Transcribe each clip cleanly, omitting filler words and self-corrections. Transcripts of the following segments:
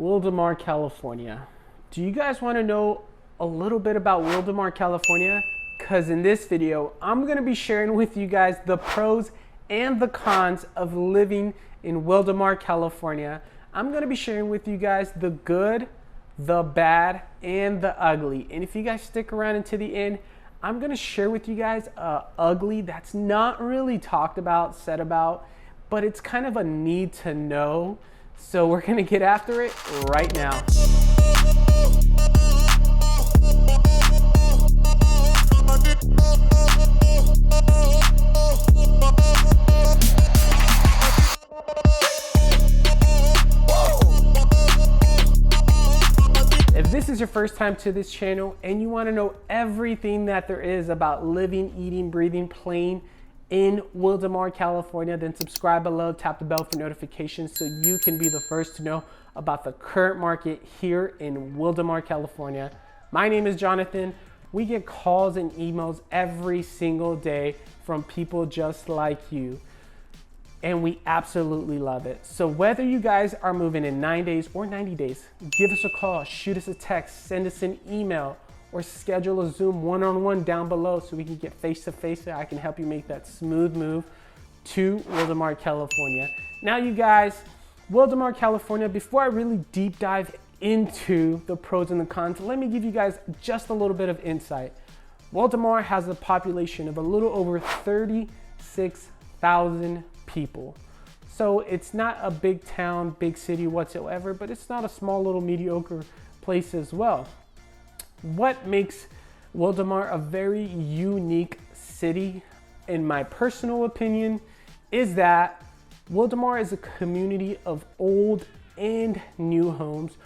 Wildomar, California. Do you guys want to know a little bit about Wildomar, California? Because in this video, I'm going to be sharing with you guys the pros and the cons of living in Wildomar, California. I'm going to be sharing with you guys the good, the bad, and the ugly. And if you guys stick around until the end, I'm going to share with you guys ugly that's not really talked about, said about, but it's kind of a need to know. So we're going to get after it right now. If this is your first time to this channel and you want to know everything that there is about living, eating, breathing, playing in Wildomar, California, then subscribe below, tap the bell for notifications so you can be the first to know about the current market here in Wildomar, California. My name is Jonathan. We get calls and emails every single day from people just like you, and we absolutely love it. So whether you guys are moving in 9 days or 90 days, give us a call, shoot us a text, send us an email, or schedule a Zoom one-on-one down below so we can get face-to-face so I can help you make that smooth move to Wildomar, California. Now you guys, Wildomar, California, before I really deep dive into the pros and the cons, let me give you guys just a little bit of insight. Wildomar has a population of a little over 36,000 people. So it's not a big town, big city whatsoever, but it's not a small little mediocre place as well. What makes Wildomar a very unique city, in my personal opinion, is that Wildomar is a community of old and new homes.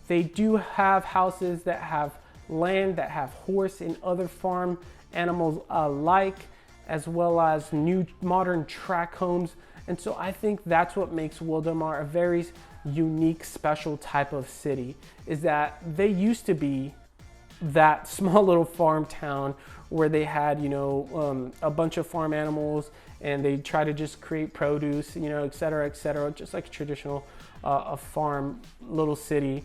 They do have houses that have land, that have horse and other farm animals alike, as well as new modern track homes. And so I think that's what makes Wildomar a very unique, special type of city, is that they used to be that small little farm town where they had, a bunch of farm animals and they try to just create produce, et cetera, just like a traditional a farm little city.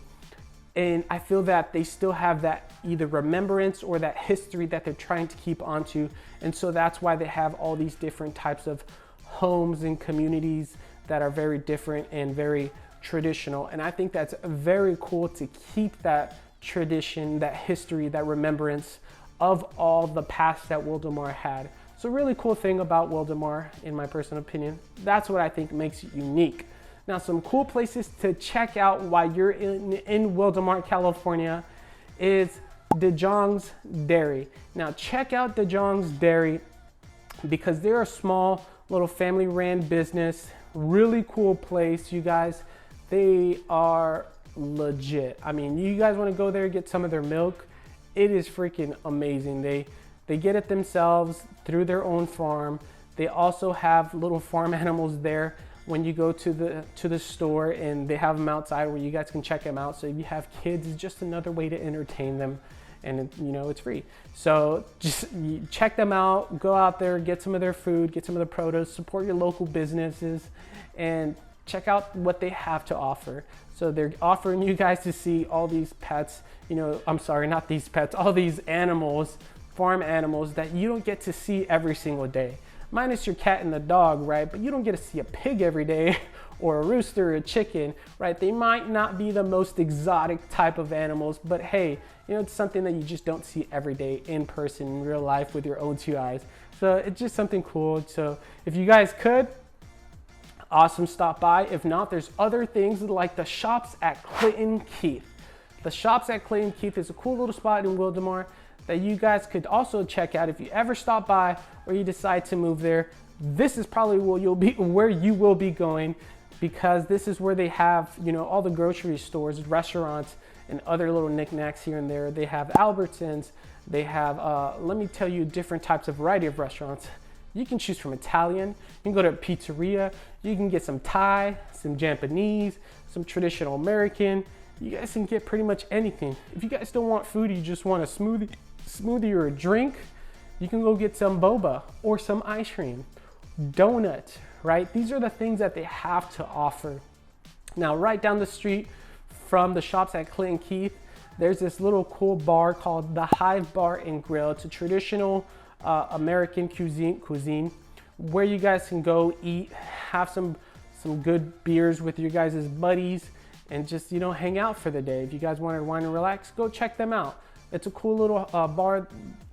And I feel that they still have that either remembrance or that history that they're trying to keep onto. And so that's why they have all these different types of homes and communities that are very different and very traditional. And I think that's very cool to keep that tradition, that history, that remembrance of all the past that Wildomar had. So really cool thing about Wildomar, in my personal opinion, that's what I think makes it unique. Now, some cool places to check out while you're in Wildomar, California is DeJong's Dairy. Now check out DeJong's Dairy because they're a small little family ran business, really cool place, you guys. They are legit. I mean, you guys want to go there and get some of their milk, it is freaking amazing. They get it themselves through their own farm. They also have little farm animals there when you go to the store, and they have them outside where you guys can check them out. So if you have kids, it's just another way to entertain them, and it's free. So just check them out, go out there, get some of their food, get some of the produce, support your local businesses, and check out what they have to offer. So they're offering you guys to see all these pets, I'm sorry, not these pets, all these animals, farm animals that you don't get to see every single day. Minus your cat and the dog, right? But you don't get to see a pig every day or a rooster or a chicken, right? They might not be the most exotic type of animals, but hey, it's something that you just don't see every day in person, in real life with your own two eyes. So it's just something cool. So if you guys could, awesome, stop by. If not, there's other things like the shops at Clinton Keith. The shops at Clinton Keith is a cool little spot in Wildomar that you guys could also check out if you ever stop by or you decide to move there. This is probably where you will be going, because this is where they have all the grocery stores, restaurants, and other little knickknacks here and there. They have Albertsons. They have let me tell you, different types of variety of restaurants. You can choose from Italian, you can go to a pizzeria, you can get some Thai, some Japanese, some traditional American. You guys can get pretty much anything. If you guys don't want food, you just want a smoothie or a drink, you can go get some boba or some ice cream, donut, right? These are the things that they have to offer. Now, right down the street from the shops at Clinton Keith, there's this little cool bar called the Hive Bar and Grill. It's a traditional American cuisine where you guys can go eat, have some good beers with your guys' buddies, and just, you know, hang out for the day. If you guys want to wine and relax, go check them out. It's a cool little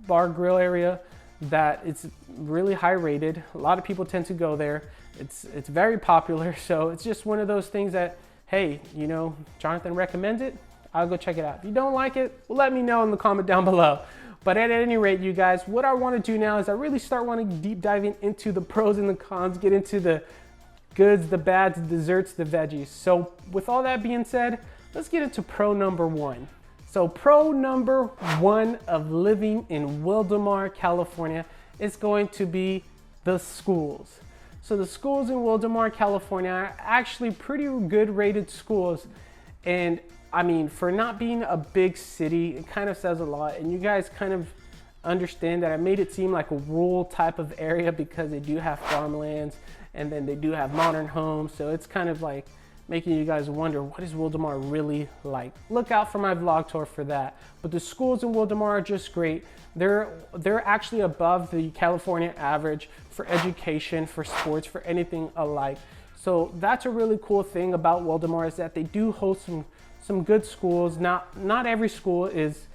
bar grill area that it's really high rated. A lot of people tend to go there. It's very popular, so it's just one of those things that, hey, you know, Jonathan recommends it, I'll go check it out. If you don't like it, well, let me know in the comment down below. But at any rate, you guys, what I want to do now is I really start wanting deep diving into the pros and the cons, get into the goods, the bads, the desserts, the veggies. So with all that being said, let's get into pro number one. So pro number one of living in Wildomar, California is going to be the schools. So the schools in Wildomar, California are actually pretty good rated schools. And I mean, for not being a big city, it kind of says a lot. And you guys kind of understand that I made it seem like a rural type of area because they do have farmlands and then they do have modern homes. So it's kind of like making you guys wonder, what is Wildomar really like? Look out for my vlog tour for that. But the schools in Wildomar are just great. They're actually above the California average for education, for sports, for anything alike. So that's a really cool thing about Wildomar, is that they do host some good schools. Not every school is,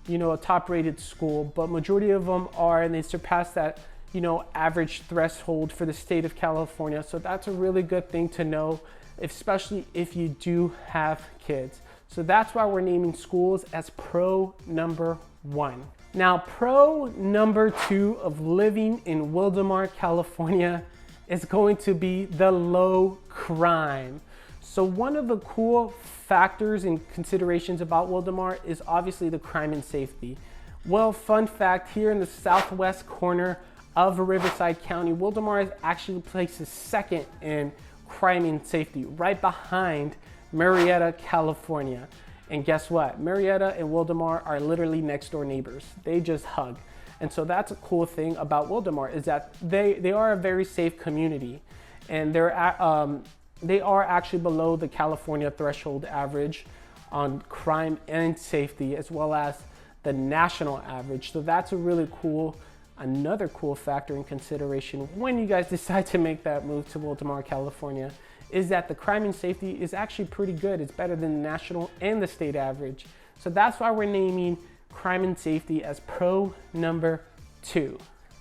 you know, a top rated school, but majority of them are, and they surpass that, you know, average threshold for the state of California. So that's a really good thing to know, especially if you do have kids. So that's why we're naming schools as pro number one. Now, pro number two of living in Wildomar, California is going to be the low crime. So one of the cool factors and considerations about Wildomar is obviously the crime and safety. Well, fun fact, here in the southwest corner of Riverside County, Wildomar is actually places second in crime and safety, right behind Murrieta, California. And guess what? Murrieta and Wildomar are literally next door neighbors. They just hug. And so that's a cool thing about Wildomar, is that they are a very safe community, and they are actually below the California threshold average on crime and safety, as well as the national average. So that's a really cool, another cool factor in consideration when you guys decide to make that move to Wildomar, California, is that the crime and safety is actually pretty good. It's better than the national and the state average. So that's why we're naming crime and safety as pro number two.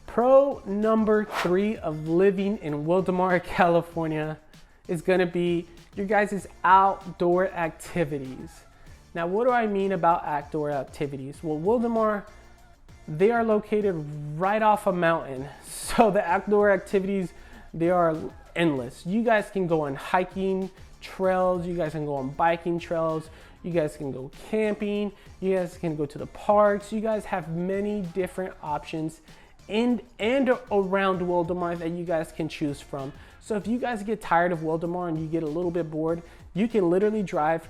Pro number three of living in Wildomar, California is gonna be your guys' outdoor activities. Now, what do I mean about outdoor activities? Well, Wildomar, they are located right off a mountain. So the outdoor activities, they are endless. You guys can go on hiking trails, you guys can go on biking trails, you guys can go camping, you guys can go to the parks. You guys have many different options in and around Wildomar that you guys can choose from. So if you guys get tired of Wildomar and you get a little bit bored, you can literally drive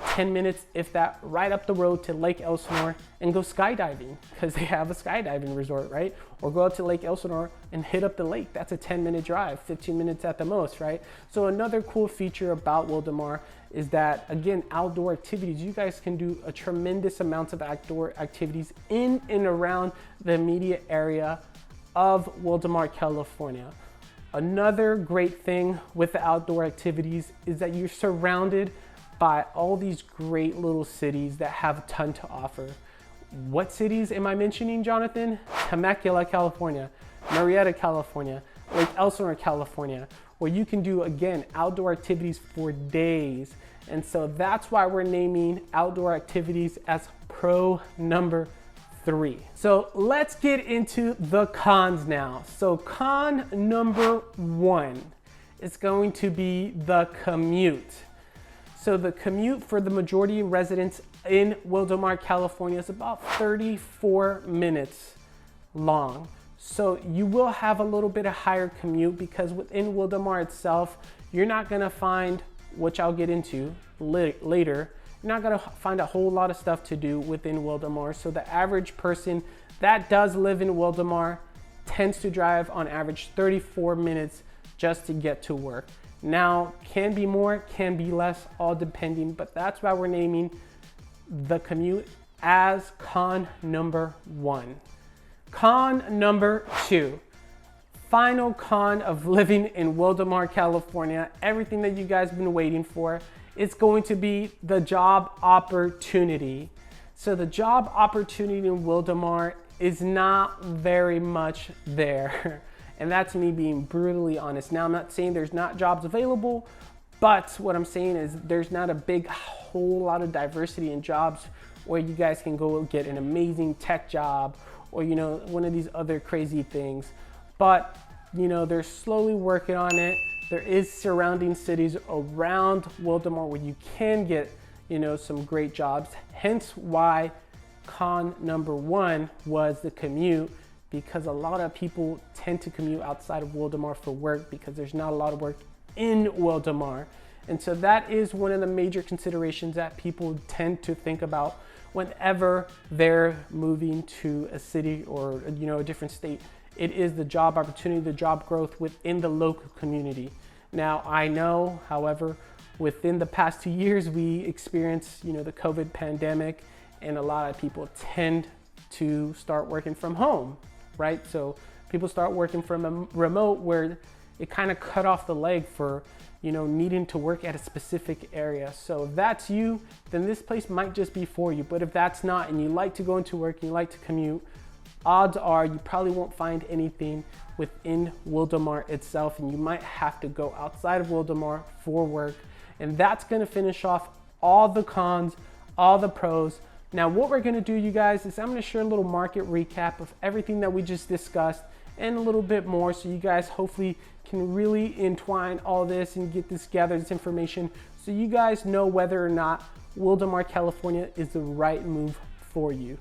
10 minutes, if that, right up the road to Lake Elsinore and go skydiving, because they have a skydiving resort, right? Or go out to Lake Elsinore and hit up the lake. That's a 10-minute drive, 15 minutes at the most, right? So another cool feature about Wildomar is that, again, outdoor activities. You guys can do a tremendous amount of outdoor activities in and around the immediate area of Wildomar, California. Another great thing with the outdoor activities is that you're surrounded by all these great little cities that have a ton to offer. What cities am I mentioning, Jonathan? Temecula, California, Murrieta, California, Lake Elsinore, California, where you can do, again, outdoor activities for days. And so that's why we're naming outdoor activities as pro number three. So let's get into the cons now. So con number one is going to be the commute. So the commute for the majority of residents in Wildomar, California is about 34 minutes long. So you will have a little bit of higher commute because within Wildomar itself, you're not gonna find, which I'll get into later, you're not gonna find a whole lot of stuff to do within Wildomar. So the average person that does live in Wildomar tends to drive on average 34 minutes just to get to work. Now, can be more, can be less, all depending, but that's why we're naming the commute as con number 1. Con number 2, final con of living in Wildomar, California, everything that you guys have been waiting for, it's going to be the job opportunity. So the job opportunity in Wildomar is not very much there. And that's me being brutally honest. Now, I'm not saying there's not jobs available, but what I'm saying is there's not a big whole lot of diversity in jobs where you guys can go get an amazing tech job or, you know, one of these other crazy things. But, you know, they're slowly working on it. There is surrounding cities around Wildomar where you can get, you know, some great jobs. Hence why con number 1 was the commute, because a lot of people tend to commute outside of Wildomar for work because there's not a lot of work in Wildomar. And so that is one of the major considerations that people tend to think about whenever they're moving to a city or, you know, a different state. It is the job opportunity, the job growth within the local community. Now, I know, however, within the past 2 years, we experienced, you know, the COVID pandemic, and a lot of people tend to start working from home, right? So people start working from a remote where it kind of cut off the leg for, you know, needing to work at a specific area. So if that's you, then this place might just be for you. But if that's not, and you like to go into work and you like to commute, odds are you probably won't find anything within Wildomar itself, and you might have to go outside of Wildomar for work. And that's gonna finish off all the cons, all the pros. Now, what we're gonna do, you guys, is I'm gonna share a little market recap of everything that we just discussed and a little bit more, so you guys hopefully can really entwine all this and get this, gather this information, so you guys know whether or not Wildomar, California is the right move for you.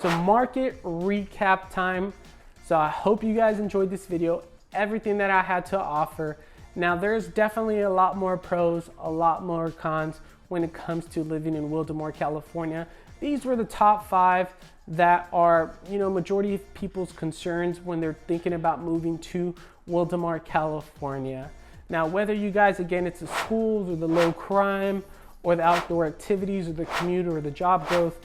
So market recap time. So I hope you guys enjoyed this video, everything that I had to offer. Now, there's definitely a lot more pros, a lot more cons when it comes to living in Wildomar, California. These were the top 5 that are, you know, majority of people's concerns when they're thinking about moving to Wildomar, California. Now, whether you guys, again, it's the schools or the low crime or the outdoor activities or the commute or the job growth,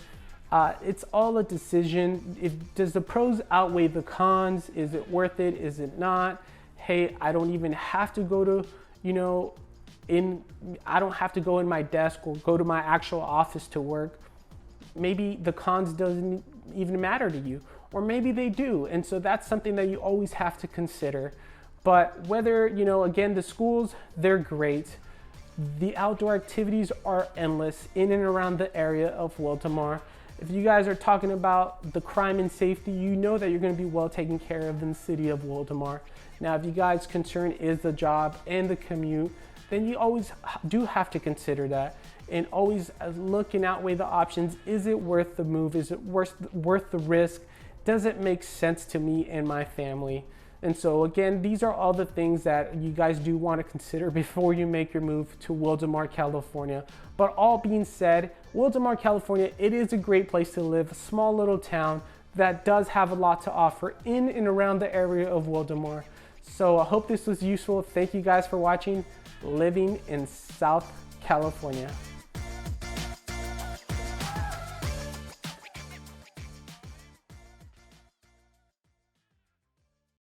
it's all a decision. Does the pros outweigh the cons? Is it worth it? Is it not? Hey, I don't even have to go to, you know, I don't have to go in my desk or go to my actual office to work. Maybe the cons doesn't even matter to you, or maybe they do. And so that's something that you always have to consider. But whether, you know, again, the schools, they're great. The outdoor activities are endless in and around the area of Wildomar. If you guys are talking about the crime and safety, you know that you're going to be well taken care of in the city of Wildomar. Now, if you guys' concern is the job and the commute, then you always do have to consider that, and always look and outweigh the options. Is it worth the move? Is it worth the risk? Does it make sense to me and my family? And so again, these are all the things that you guys do want to consider before you make your move to Wildomar, California. But all being said, Wildomar, California, it is a great place to live, a small little town that does have a lot to offer in and around the area of Wildomar. So I hope this was useful. Thank you guys for watching Living in South California.